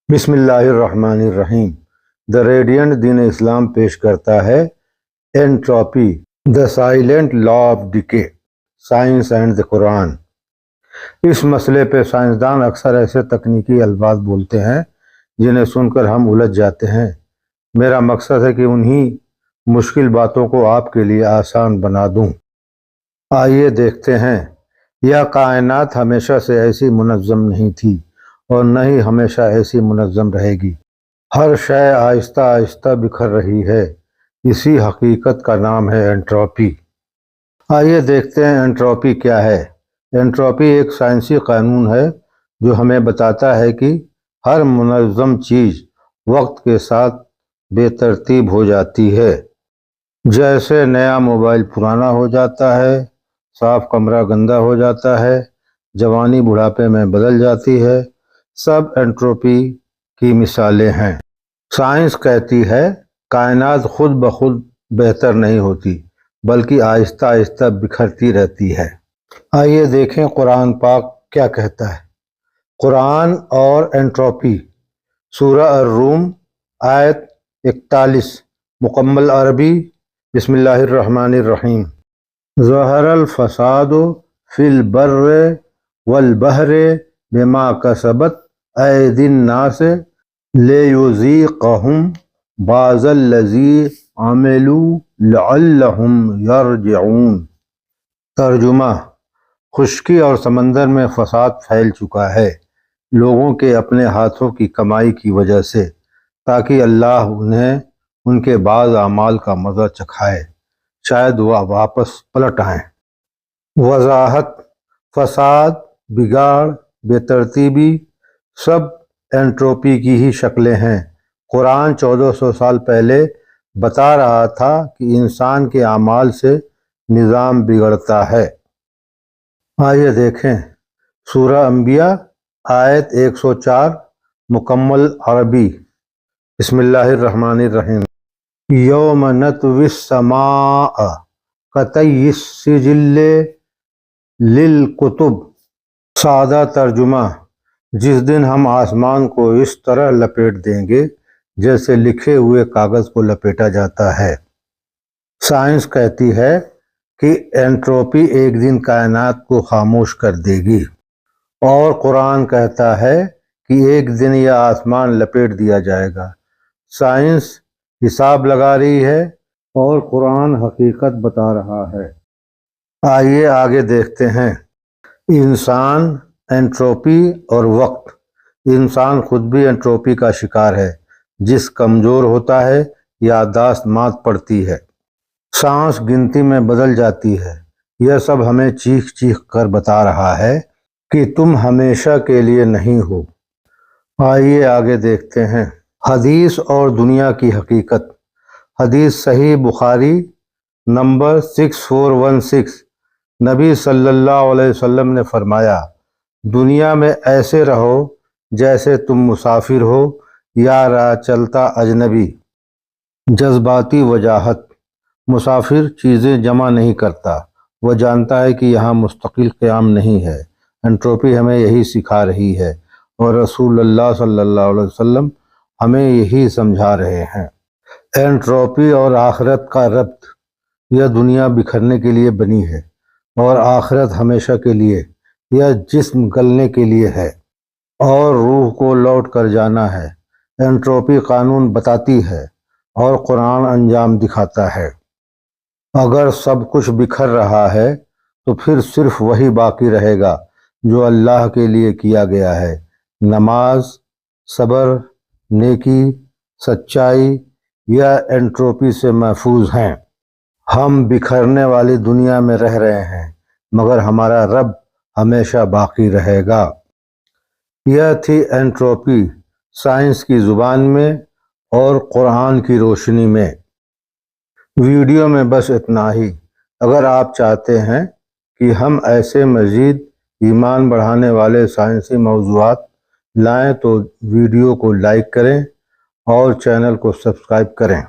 بسم اللہ الرحمن الرحیم۔ دا ریڈینٹ دین اسلام پیش کرتا ہے entropy, the silent law of decay, science and the Quran. اس مسئلے پہ سائنسدان اکثر ایسے تکنیکی الفاظ بولتے ہیں جنہیں سن کر ہم الجھ جاتے ہیں۔ میرا مقصد ہے کہ انہی مشکل باتوں کو آپ کے لیے آسان بنا دوں۔ آئیے دیکھتے ہیں، یہ کائنات ہمیشہ سے ایسی منظم نہیں تھی اور نہ ہی ہمیشہ ایسی منظم رہے گی۔ ہر شے آہستہ آہستہ بکھر رہی ہے۔ اسی حقیقت کا نام ہے انٹروپی۔ آئیے دیکھتے ہیں انٹروپی کیا ہے۔ انٹروپی ایک سائنسی قانون ہے جو ہمیں بتاتا ہے کہ ہر منظم چیز وقت کے ساتھ بے ترتیب ہو جاتی ہے۔ جیسے نیا موبائل پرانا ہو جاتا ہے، صاف کمرہ گندا ہو جاتا ہے، جوانی بڑھاپے میں بدل جاتی ہے، سب انٹروپی کی مثالیں ہیں۔ سائنس کہتی ہے کائنات خود بخود بہتر نہیں ہوتی بلکہ آہستہ آہستہ بکھرتی رہتی ہے۔ آئیے دیکھیں قرآن پاک کیا کہتا ہے۔ قرآن اور انٹروپی، سورہ الروم آیت 41، مکمل عربی۔ بسم اللہ الرحمن الرحیم۔ ظہر الفساد فی البر والبحر بما کسبت ایدی الناس لیذیقہم بعض الذی عملوا لعلہم یرجعون۔ ترجمہ: خشکی اور سمندر میں فساد پھیل چکا ہے لوگوں کے اپنے ہاتھوں کی کمائی کی وجہ سے، تاکہ اللہ انہیں ان کے بعض اعمال کا مزہ چکھائے، شاید وہ واپس پلٹ آئیں۔ وضاحت: فساد، بگاڑ، بے ترتیبی سب انٹروپی کی ہی شکلیں ہیں۔ قرآن 1400 سال پہلے بتا رہا تھا کہ انسان کے اعمال سے نظام بگڑتا ہے۔ آئیے دیکھیں سورہ انبیاء آیت 104، مکمل عربی۔ بسم اللہ الرحمن الرحیم۔ یوم نطوی السماء کطی السجل للکتب۔ سادہ ترجمہ: جس دن ہم آسمان کو اس طرح لپیٹ دیں گے جیسے لکھے ہوئے کاغذ کو لپیٹا جاتا ہے۔ سائنس کہتی ہے کہ انٹروپی ایک دن کائنات کو خاموش کر دے گی، اور قرآن کہتا ہے کہ ایک دن یہ آسمان لپیٹ دیا جائے گا۔ سائنس حساب لگا رہی ہے اور قرآن حقیقت بتا رہا ہے۔ آئیے آگے دیکھتے ہیں۔ انسان، انٹروپی اور وقت۔ انسان خود بھی انٹروپی کا شکار ہے۔ جس کمزور ہوتا ہے یادداشت مات پڑتی ہے، سانس گنتی میں بدل جاتی ہے۔ یہ سب ہمیں چیخ چیخ کر بتا رہا ہے کہ تم ہمیشہ کے لیے نہیں ہو۔ آئیے آگے دیکھتے ہیں۔ حدیث اور دنیا کی حقیقت۔ حدیث صحیح بخاری نمبر 6416، نبی صلی اللہ علیہ وسلم نے فرمایا، دنیا میں ایسے رہو جیسے تم مسافر ہو یا راہ چلتا اجنبی۔ جذباتی وجاہت۔ مسافر چیزیں جمع نہیں کرتا، وہ جانتا ہے کہ یہاں مستقل قیام نہیں ہے۔ انٹروپی ہمیں یہی سکھا رہی ہے اور رسول اللہ صلی اللہ علیہ وسلم ہمیں یہی سمجھا رہے ہیں۔ انٹروپی اور آخرت کا ربط۔ یہ دنیا بکھرنے کے لیے بنی ہے اور آخرت ہمیشہ کے لیے۔ یہ جسم گلنے کے لیے ہے اور روح کو لوٹ کر جانا ہے۔ انٹروپی قانون بتاتی ہے اور قرآن انجام دکھاتا ہے۔ اگر سب کچھ بکھر رہا ہے تو پھر صرف وہی باقی رہے گا جو اللہ کے لیے کیا گیا ہے۔ نماز، صبر، نیکی، سچائی، یہ انٹروپی سے محفوظ ہیں۔ ہم بکھرنے والی دنیا میں رہ رہے ہیں مگر ہمارا رب ہمیشہ باقی رہے گا۔ یہ تھی انٹروپی سائنس کی زبان میں اور قرآن کی روشنی میں۔ ویڈیو میں بس اتنا ہی۔ اگر آپ چاہتے ہیں کہ ہم ایسے مزید ایمان بڑھانے والے سائنسی موضوعات لائیں تو ویڈیو کو لائک کریں اور چینل کو سبسکرائب کریں۔